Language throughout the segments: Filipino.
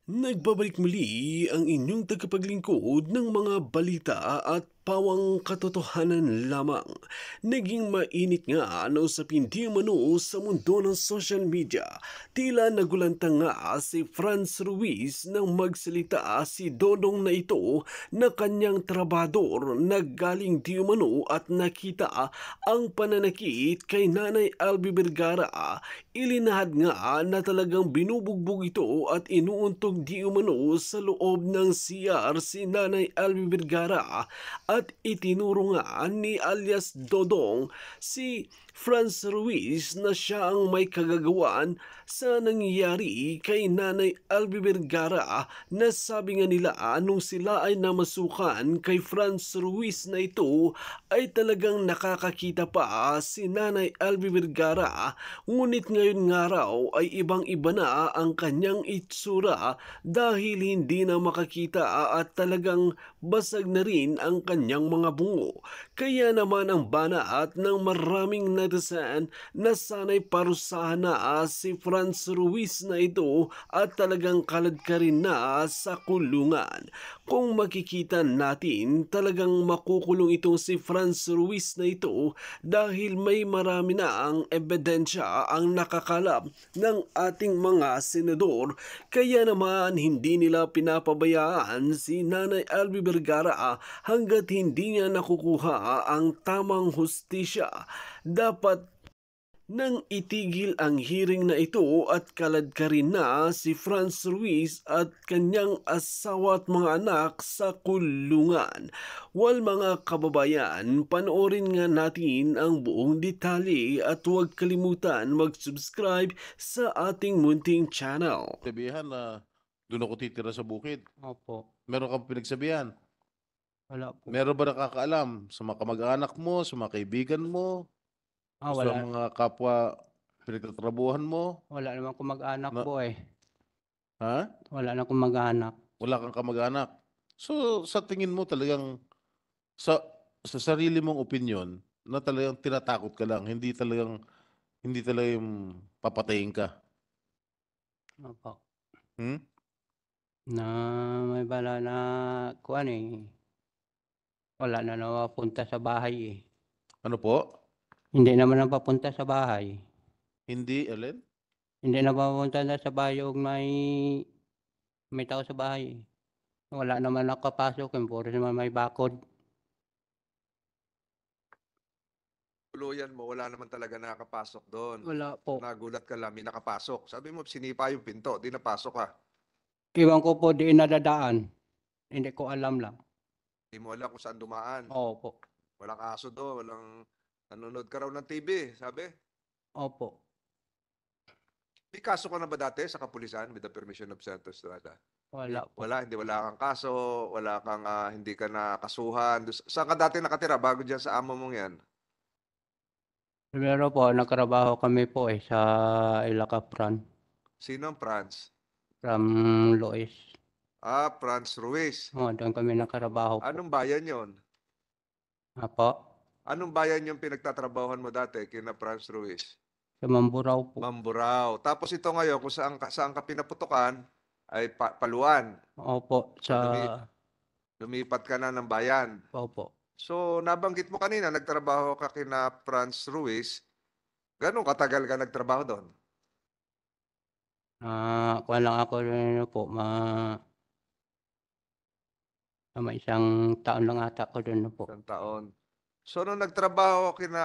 Nagbabalik muli ang inyong tagapaglingkod ng mga balita at pawang katotohanan lamang. Naging mainit nga na usapin di umano sa mundo ng social media. Tila nagulanta nga si Franz Ruiz nang magsalita si Dodong na ito na kanyang trabador na galing di umano at nakita ang pananakit kay Nanay Albi Vergara. Ilinahad nga na talagang binubugbog ito at inuuntog di umano sa loob ng CR si Nanay Albi Vergara at itinuro nga ni alias Dodong si Franz Ruiz na siya ang may kagagawan sa nangyayari kay Nanay Albi Vergara na sabi nga nila nung sila ay namasukan kay Franz Ruiz na ito ay talagang nakakakita pa si Nanay Albi Vergara, ngunit ngayon nga raw ay ibang-iba na ang kanyang itsura dahil hindi na makakita at talagang basag na rin ang kanyang mga bungo. Kaya naman ang banat ng maraming netizen na sana'y parusahan na si Franz Ruiz na ito at talagang kalad ka rin na sa kulungan. Kung makikita natin, talagang makukulong itong si Franz Ruiz na ito dahil may marami na ang ebidensya ang nakakalap ng ating mga senador. Kaya naman hindi nila pinapabayaan si Nanay Albi Vergara hanggat hindi niya nakukuha ang tamang hustisya. Dapat nang itigil ang hearing na ito at kalad ka rin na si Franz Ruiz at kanyang asawa at mga anak sa kulungan. Wal mga kababayan, panoorin nga natin ang buong detalye at huwag kalimutan mag-subscribe sa ating munting channel. Sabihan na doon ako titira sa bukid. Opo, Meron kang pinagsabihan. wala po. Meron ba nakakaalam sa mga kamag-anak mo, sa mga kaibigan mo, sa Wala. mga kapwa pinagtatrabuhan mo? Wala naman akong mag-anak Na- po eh. Ha? Wala na akong mag-anak. Wala kang kamag-anak. So sa tingin mo talagang sa sarili mong opinion na talagang tinatakot ka lang, hindi talagang yung papatayin ka. Opo. Hmm? Na may bala na kuan eh. Wala na napapunta sa bahay eh. Ano po? Hindi naman napapunta sa bahay. Hindi, Ellen? Hindi napapunta na sa bahay yung may tao sa bahay eh. Wala naman nakapasok eh. Puro naman may bakod. Tuluyan mo, wala naman talaga nakakapasok doon. Wala po. Nagulat ka lang, may nakapasok. Sabi mo, sinipa yung pinto, di napasok ka. Iwan ko po di nadadaan. Hindi ko alam lang. Di mo alam kung saan dumaan. Opo. Walang aso doon, walang nanonood ka raw ng TV, sabi. Opo. May kaso ka na ba dati sa kapulisan with the permission of Senator Estrada? Wala po. Wala, wala kang kaso, wala kang, hindi ka nakasuhan. Saan ka dati nakatira bago dyan sa amo mong yan? Primero po, nagtrabaho kami po eh sa Ilacapran. Sino ang Franz? From Lois. Franz Ruiz. Doon kami nakarabaho po. Anong bayan yon? Apo, Anong bayan yung pinagtatrabahuhan mo dati kina Franz Ruiz? sa Mamburao po. Mamburao. Tapos ito ngayon, kung saan ka pinaputukan, ay Paluan. Opo, sa... Lumipat ka na ng bayan. Opo. So, nabanggit mo kanina, nagtrabaho ka kina Franz Ruiz. Ganun katagal ka nagtrabaho doon? Kuha lang ako rin po, isang taon lang ata ko doon po. Isang taon. So, nung nagtrabaho kina,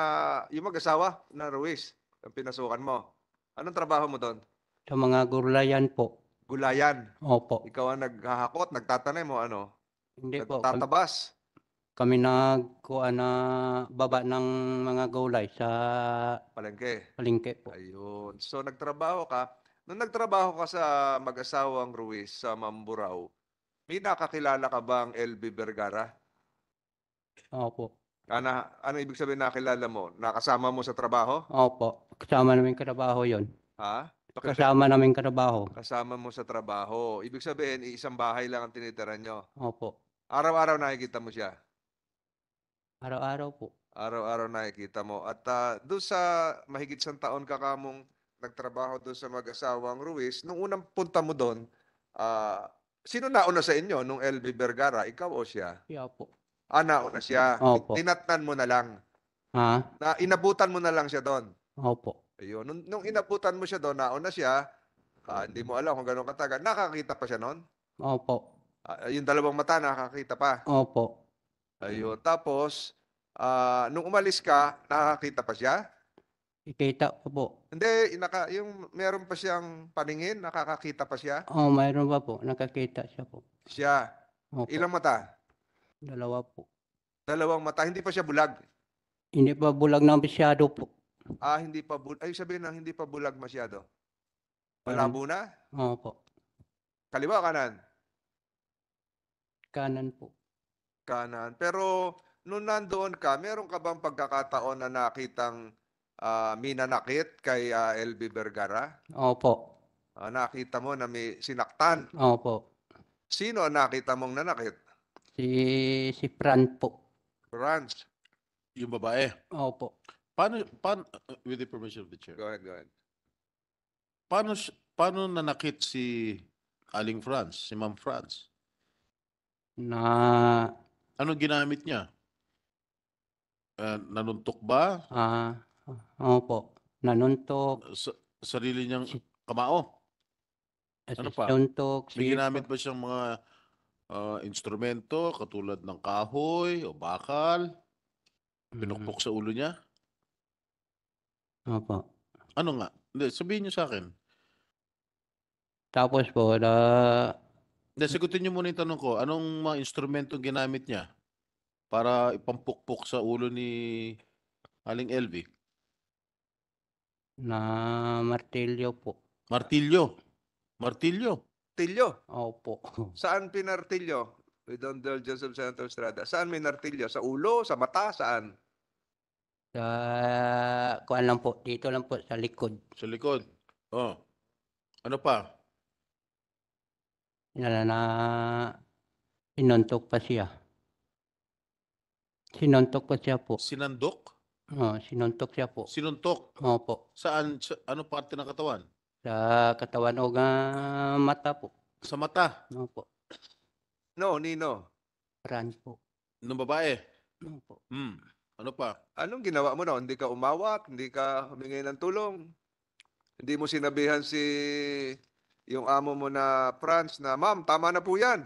yung mag-asawa na Ruiz, ang pinasukan mo, anong trabaho mo doon? Sa mga gulayan po. Gulayan. Opo. Ikaw ang naghahakot, nagtatanim mo, ano? Hindi po. Nagtatabas. Kami nagkuha na baba ng mga gulay sa Palengke. palengke po. Ayun. So, nagtrabaho ka. Nung nagtrabaho ka sa mag-asawang Ruiz sa Mamburao, may nakakilala ka bang LB Vergara? Opo. Ano ibig sabihin nakilala mo? Nakasama mo sa trabaho? Opo. Kasama namin trabaho yon. Ha? Kasama namin trabaho. Kasama mo sa trabaho. Ibig sabihin, isang bahay lang ang tinitira nyo. Opo. Araw-araw nakikita mo siya? Araw-araw po. Araw-araw nakikita mo. At doon sa mahigit isang taon ka kamong nagtrabaho doon sa mag-asawang Ruiz, nung unang punta mo doon, sino nauna sa inyo nung LV Vergara, ikaw o siya? Siya po. Nauna siya. Opo. Tinatnan mo na lang. Ha? Inabutan mo na lang siya doon. Opo. Ayun. Nung inabutan mo siya doon, nauna siya, hindi mo alam kung gano'ng katagal. Nakakita pa siya noon? Opo. Yung dalawang mata, nakakita pa. Opo. Ayun. Tapos, nung umalis ka, nakakita pa siya? Ikita ko po. Hindi, yung meron pa siyang paningin, nakakakita pa siya? Mayroon pa po. Nakakita siya po. Siya. Opo. Ilang mata? Dalawa po. Dalawang mata. Hindi pa siya bulag. Hindi pa bulag na masyado po. Hindi pa bulag. Ay, sabihin na hindi pa bulag masyado. Malabo na? Opo. Kaliwa, kanan? Kanan po. Kanan. Pero, nung nandoon ka, meron ka bang pagkakataon na nakitang minanakit kay LV Vergara? Opo. Nakita mo na may sinaktan. Opo. Sino ang nakita mong nanakit? Si Fran po. Franz. Yung babae. Opo. Paano, with the permission of the chair, Go ahead, go ahead. paano nanakit si Aling Franz, si Ma'am Franz? Na Anong ginamit niya? Nanuntok ba? opo. Nanuntok. Sarili niyang kamao? Ano pa? Suntok. May ginamit ba siyang mga instrumento katulad ng kahoy o bakal? Pinukpok sa ulo niya? Opo. Ano nga? Hindi, sabihin niyo sa akin. Tapos po, Hindi, sagutin niyo muna yung tanong ko. Anong mga instrumento ginamit niya para ipampukpok sa ulo ni Aling LV? na martilyo po. Martilyo. Martilyo. Martilyo. Opo. Saan pinartilyo? With the indulgence of Senator Estrada. Saan may nartilyo? Sa ulo? Sa mata? Saan? Sa kuan lang po, dito lang po sa likod. Sa likod. Oh. Ano pa? Na sinuntok pa siya. Sinuntok pa siya po. Sinandok? Sinuntok siya po. Sinuntok? Opo. Saan? Ano parte ng katawan? Sa katawan o mata po. Sa mata? Opo. No, Nino. Fran po. Ng babae? Opo. Ano pa? Anong ginawa mo noon? Hindi ka umawat? Hindi ka humingi ng tulong? Hindi mo sinabihan yung amo mo na Franz na, "Ma'am, tama na po yan."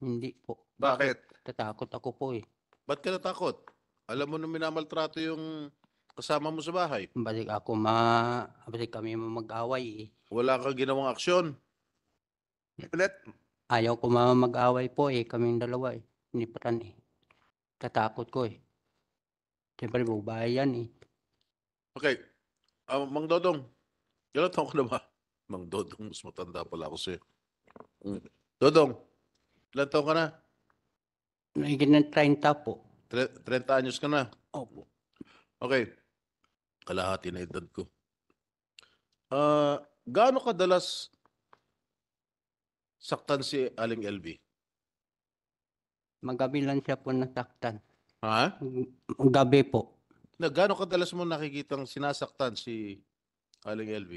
Hindi po. Bakit? Tatakot ako po eh. Ba't ka natakot? Alam mo na minamaltrato yung kasama mo sa bahay. Balik kami mag-away eh. Wala kang ginawang aksyon. Ulit? Ayaw ko mag-away po eh, kaming dalawa eh. Ni Fran eh. Tatakot ko eh. Siyempre, babae yan eh. Okay. Mang Dodong. Ilan taon ka na ba? Mang Dodong, mas matanda pala ako sa'yo. Dodong, ilan taon ka na? Nagiging ng 30 po. 30 anyos ka na. Opo. Okay. Kalahati na edad ko. Gaano kadalas saktan si Aling LV? Magabi lang siya po nasaktan. Ha? Gabi po. Gaano kadalas mo nakikitang sinasaktan si Aling LV?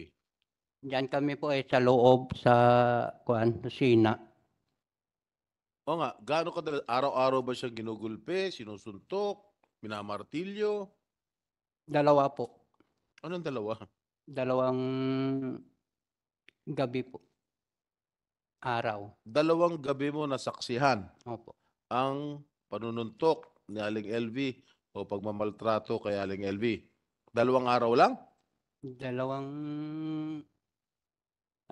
Diyan kami po eh sa loob sa kusina. O nga, gaano kadalas? Araw-araw ba siya ginugulpe, sinusuntok, minamartilyo? Dalawa po. Anong dalawa? Dalawang gabi po. Araw. Dalawang gabi mo nasaksihan Opo. ang panununtok ni Aling LV o pagmamaltrato kay Aling LV. Dalawang araw lang?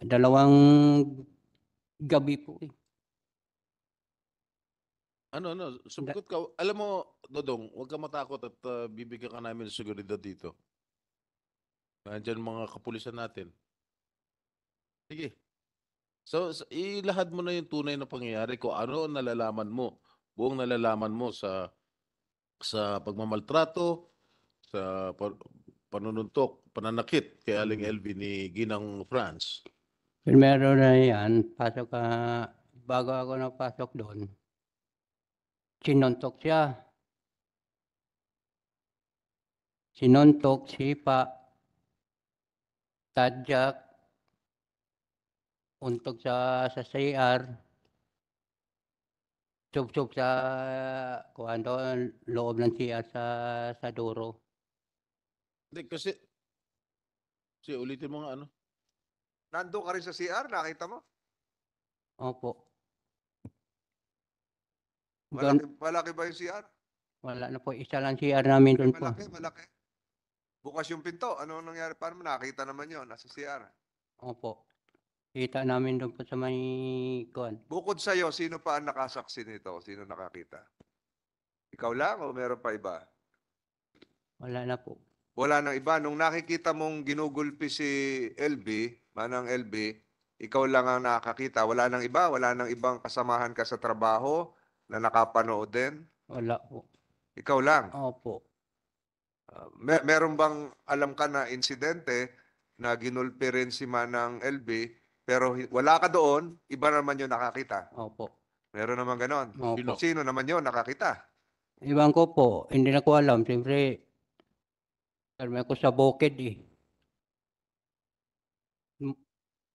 Dalawang gabi po eh. Sumagot ka. Alam mo, Dodong, huwag ka matakot at bibigyan ka namin ng seguridad dito. Nandiyan mga kapulisan natin. Sige. So, ilahad mo na yung tunay na pangyayari kung ano ang nalalaman mo. Buong nalalaman mo sa pagmamaltrato, sa panununtok, pananakit kay Aling LV ni Ginang Franz. Primero na yan, bago ako napasok doon, sinuntok siya. Sinuntok, sipa, tadyak, untog sa CR, sub sa kuwan doon, loob ng CR sa duro. Hindi, kasi ulitin mo nga ano. Nandun ka rin sa CR, nakita mo? Opo. Doon, Malaki ba yung CR? wala na po, isa lang CR namin doon po. Malaki. Bukas yung pinto. Ano nangyari? Paano mo nakita naman yun? Nasa CR. Opo. Kita namin doon po sa may kuwan. Bukod sa'yo, sino pa ang nakasaksi nito? Sino nakakita? Ikaw lang o meron pa iba? Wala na po. Wala nang iba. Nung nakikita mong ginugulpi si LB, Manang LB, ikaw lang ang nakakita. Wala nang iba? Wala nang ibang kasamahan ka sa trabaho na nakapanood din? Wala po. Ikaw lang. Opo. Meron bang alam ka na insidente na ginulpi rin si Manang LB pero wala ka doon, iba naman yung nakakita? Opo. Meron naman ganon. Opo. Sino naman yun nakakita? Iwan ko po, hindi na ko alam. Siyempre, karmi ako sa bukid eh.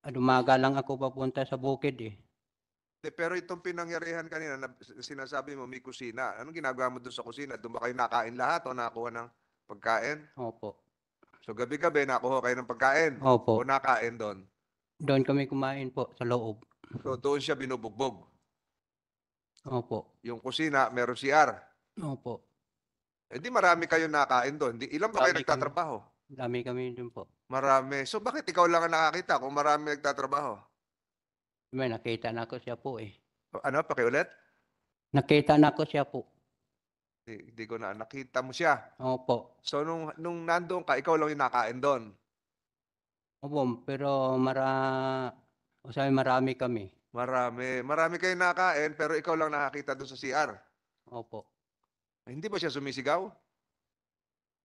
Dumaga lang ako papunta sa bukid eh. Pero itong pinangyarihan kanina na sinasabi mo may kusina. Anong ginagawa mo doon sa kusina? Doon ba kayo nakain lahat o nakuha ng pagkain? Opo. So gabi-gabi nakuha kayo ng pagkain Opo. o nakain doon? Doon kami kumain po sa loob. So doon siya binubugbog. Opo. Yung kusina, meron CR. Opo. Eh di marami kayo nakain doon. Ilan ba kayo Dami nagtatrabaho? Dami kami doon po. Marami. So bakit ikaw lang ang nakakita kung marami nagtatrabaho? May nakita na ko siya po eh. Ano? Pakiulit? Nakita na ko siya po. Hindi ko na. Nakita mo siya. Opo. So nung nandoon ka, ikaw lang yung nakain doon. Opo, pero marami kami. Marami. Marami kayo nakain pero ikaw lang nakakita doon sa CR. Opo. Hindi ba siya sumisigaw?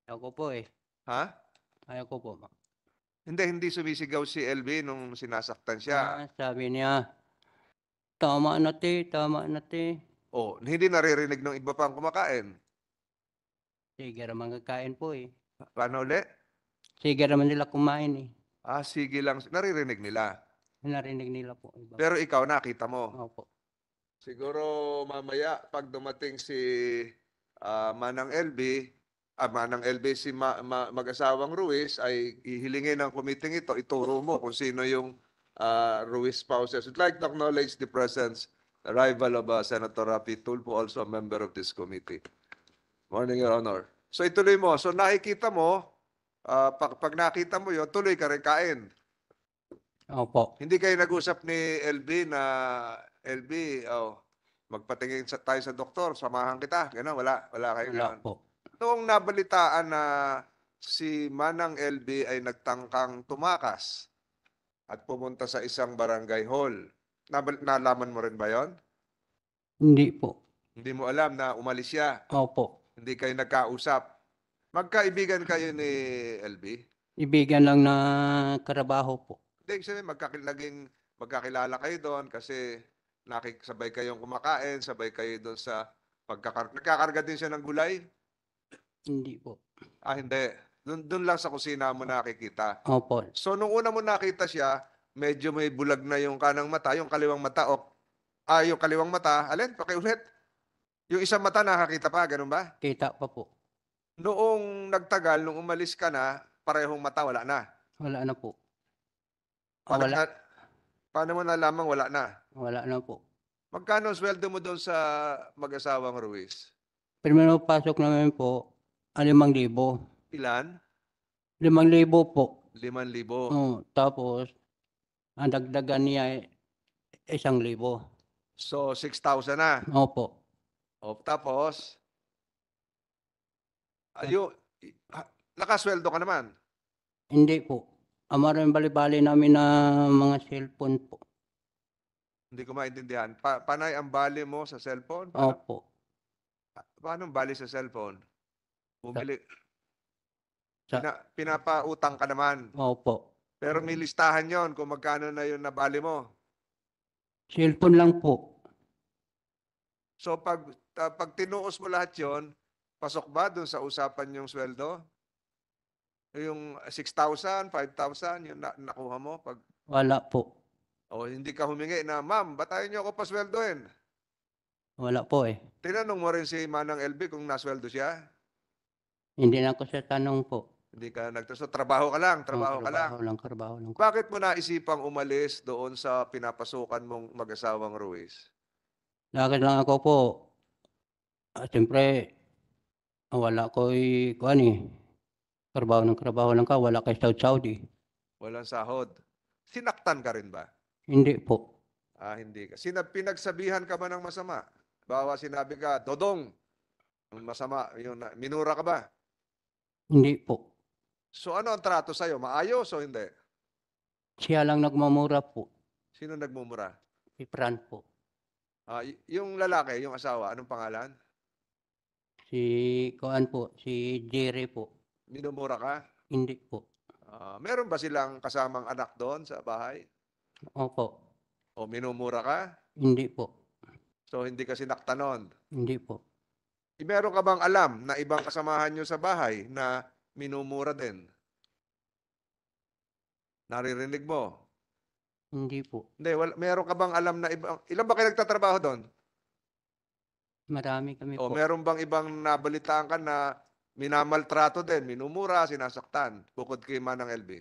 Ayaw ko po eh. Ha? Ayaw ko po. Hindi sumisigaw si LB nung sinasaktan siya. Sabi niya, tama na te. Oh, hindi naririnig ng iba pang kumakain. Sige naman kakain po eh. Paano ulit? Sige naman nila kumain eh. Sige lang. Naririnig nila. Narinig nila po. Iba. Pero ikaw nakita mo. Opo. Siguro mamaya pag dumating si Manang LB, si mag-asawang Ruiz ay ihilingin ng committee ito, ituro mo kung sino yung Ruiz spouses. I'd like to acknowledge the presence, arrival of Senator Rapi Tulfo, also a member of this committee. Morning, Your Honor. So ituloy mo. So nakikita mo, pag nakita mo yun, tuloy ka rin kain. Opo. Hindi kayo nag-usap ni LB na, LB, magpatingin tayo sa doktor, samahan kita. Gano'n, wala kayo Wala gano'n. po. Noong nabalitaan na si Manang LB ay nagtangkang tumakas at pumunta sa isang barangay hall, nalaman mo rin ba yon? Hindi po. Hindi mo alam na umalis siya. Opo. Hindi kayo nagkausap. Magkaibigan kayo ni LB? Ibigan lang na karabaho po. Hindi, kasi magkakilala kayo doon kasi sabay kayong kumakain, sabay kayo doon sa nagkakarga din siya ng gulay? Hindi po. Hindi. Doon lang sa kusina mo nakikita. Opo. So, nung una mo nakita siya, medyo may bulag na yung kanang mata, yung kaliwang mata, yung kaliwang mata, alin, pakiulit. Yung isang mata nakakita pa, ganun ba? Kita pa po. Noong nagtagal, nung umalis ka na, parehong mata, wala na. Wala na po. Wala. Paano mo nalamang wala na? Wala na po. Magkano ang sweldo mo doon sa mag-asawang Ruiz? Primero pasok namin po, 5,000. Ilan? 5,000 po. 5,000. Tapos, ang dagdagan niya ay 1,000. So, 6,000 na. Opo. Tapos, nakasweldo ka naman. Hindi po. Maraming bali-bali namin na mga cellphone po. Hindi ko maintindihan. Panay ang bali mo sa cellphone? Opo. Paano ang bali sa cellphone? Bumili. Sa- Pinapautang ka naman. Opo. Pero may listahan yon kung magkano na yun na bali mo. Cellphone lang po. So pag tinuos mo lahat yon, pasok ba dun sa usapan yung sweldo? Yung 6,000, 5,000, yung nakuha mo? Wala po. O hindi ka humingi na, ma'am, ba't ayaw niyo ako pasweldohin? Wala po eh. Tinanong mo rin si Manang LB kung nasweldo siya? Hindi na ko siya tanong po. Hindi ka nagtaso, trabaho ka lang, trabaho ka lang. Trabaho lang. Bakit mo naisipang umalis doon sa pinapasukan mong mag-asawang Ruiz? Lakad lang ako po. Siyempre, wala ko kuan eh. Trabaho lang ka, wala kay Saudi. Walang sahod. Sinaktan ka rin ba? Hindi po. Hindi ka. Pinagsabihan ka ba ng masama? Bawa sinabi ka, Dodong, masama, minura ka ba? Hindi po. So ano ang trato sa'yo? Maayos o hindi? Siya lang nagmamura po. Sino nagmumura? Si Fran po. Yung lalaki, yung asawa, anong pangalan? Si Jerry po. Minumura ka? Hindi po. Meron ba silang kasamang anak doon sa bahay? Opo. O minumura ka? Hindi po. So hindi ka sinaktan nun? Hindi po. Meron ka bang alam na ibang kasamahan nyo sa bahay na minumura din? Naririnig mo? Hindi po. Hindi, meron ka bang alam na ilan ba kayo nagtatrabaho doon? Marami kami O po. meron bang ibang nabalitaan ka na minamaltrato din, minumura, sinasaktan, bukod kay Manang LB?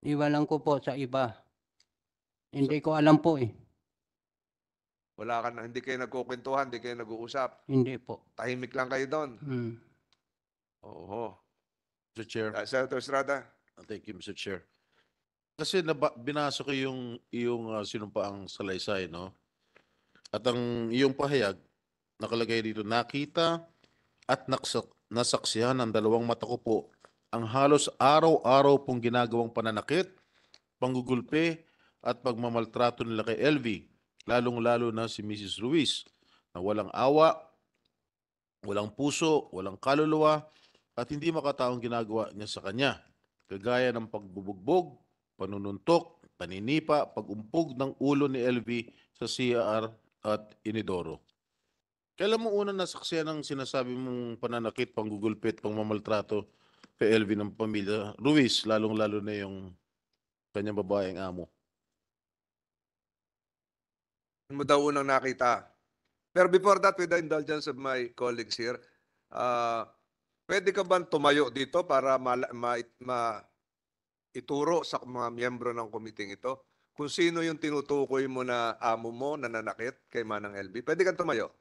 Iwan lang ko po sa iba. Hindi ko alam po eh. Wala ka na, hindi kayo nagkukwentuhan, hindi kayo nag-uusap. Hindi po. Tahimik lang kayo doon. Oo. Mr. Chair. Senator Estrada. Thank you, Mr. Chair. Kasi binasa ko yung sinumpaang salaysay, no? At ang iyong pahayag, nakalagay dito, nakita at nasaksihan ng dalawang mata ko po ang halos araw-araw pong ginagawang pananakit, panggugulpe at pagmamaltrato nila kay LV, lalong-lalo na si Mrs. Ruiz, na walang awa, walang puso, walang kaluluwa, at hindi makataong ginagawa niya sa kanya, kagaya ng pagbubugbog, panununtok, paninipa, pagumpog ng ulo ni LV sa CR at inidoro. Kailan mo unang nasaksihan ang sinasabi mong pananakit, panggugulpit, pangmamaltrato kay LV ng pamilya Ruiz, lalong-lalo na yung kanyang babaeng amo? Mo daw unang nakita. Pero before that, with the indulgence of my colleagues here, pwede ka bang tumayo dito para ituro sa mga miyembro ng komiting ito kung sino yung tinutukoy mo na amo mo na nanakit kay Manang LB? Pwede kang tumayo.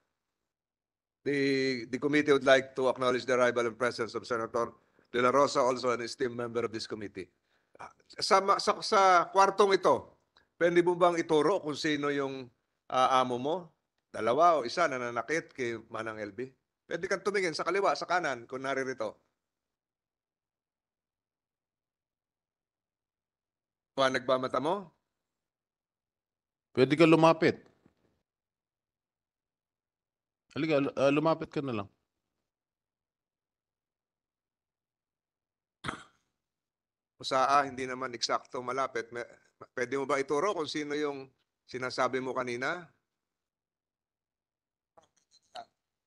The committee would like to acknowledge the arrival and presence of Senator De La Rosa, also an esteemed member of this committee. Sa kwartong ito, pwede mo bang ituro kung sino yung amo mo? Dalawa o isa na nanakit kay Manang LB? Pwede kang tumingin sa kaliwa, sa kanan, kung naririto. Nagbamata mo? Pwede ka lumapit. Halika, lumapit ka na lang. Hindi naman eksakto malapit. Pwede mo ba ituro kung sino yung sinasabi mo kanina?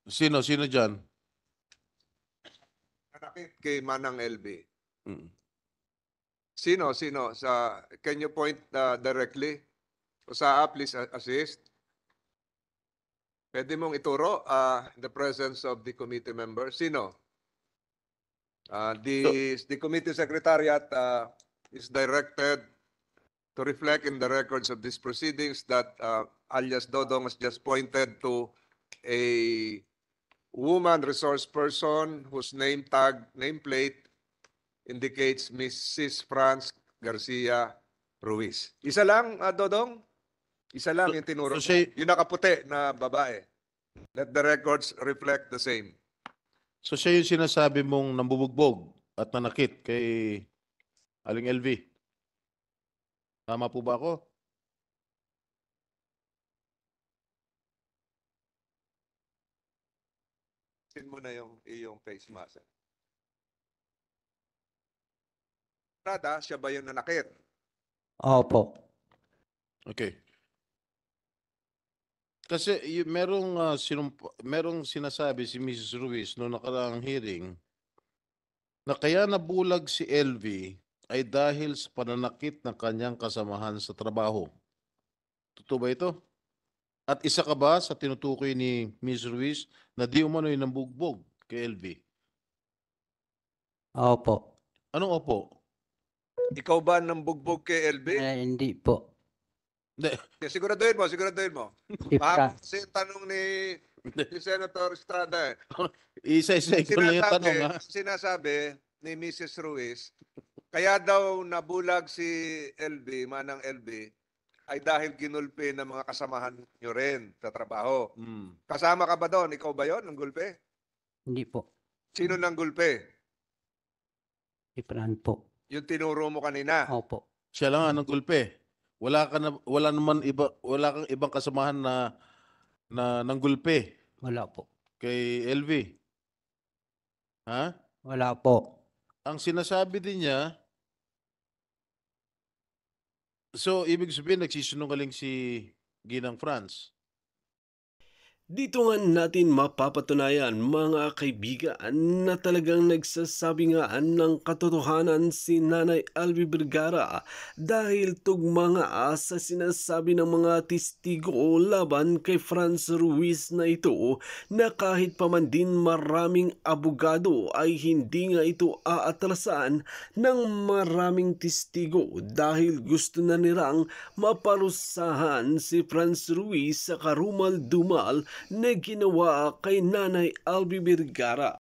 Sino dyan? Nanakit kay Manang LB. Mm. Sino? Can you point directly? Please assist. Pwede mong ituro in the presence of the committee member. Sino? The committee secretariat is directed to reflect in the records of these proceedings that alias Dodong has just pointed to a woman resource person whose nameplate indicates Mrs. Franz Garcia Ruiz. Isa lang, Dodong? Isa lang yung tinuro. Yung nakaputi na babae. Let the records reflect the same. So siya yung sinasabi mong nambubugbog at nanakit kay Aling LV. Tama po ba ako? Sin mo na yung face mask. Rada, siya ba yung nanakit? Opo. Okay. Kasi merong sinasabi si Mrs. Ruiz noong nakaraang hearing na kaya nabulag si LV ay dahil sa pananakit ng kanyang kasamahan sa trabaho. Totoo ba ito? At isa ka ba sa tinutukoy ni Ms. Ruiz na di umano'y nambugbog kay LV? Opo. Anong opo? Ikaw ba nang bugbog kay LB? Hindi po. Hindi. Siguraduhin mo, siguraduhin mo. Si Mahaba Fran. kasi yung tanong ni Senator Estrada. Isa-isa ko lang yung tanong, ha? Sinasabi ni Mrs. Ruiz, kaya daw nabulag si LB, Manang LB, ay dahil ginulpi ng mga kasamahan nyo rin sa trabaho. Hmm. Kasama ka ba doon? Ikaw ba yon ang gulpi? Hindi po. Sino nang gulpi? Si Fran po. Yung tinuro mo kanina. Opo. Siya lang ang gulpe. Wala kang ibang kasamahan na nanggulpe Wala po. kay LV. Ha? Wala po. Ang sinasabi din niya, so ibig sabihin nagsisinungaling si Ginang France. Dito nga natin mapapatunayan mga kaibigan na talagang nagsasabi nga ng katotohanan si Nanay Alvi Vergara dahil tugma nga sa sinasabi ng mga testigo laban kay Franz Ruiz na ito na kahit pa man din maraming abogado ay hindi nga ito aatrasan ng maraming testigo dahil gusto na nilang maparusahan si Franz Ruiz sa karumal-dumal na ginawa kay Nanay Alvi Vergara.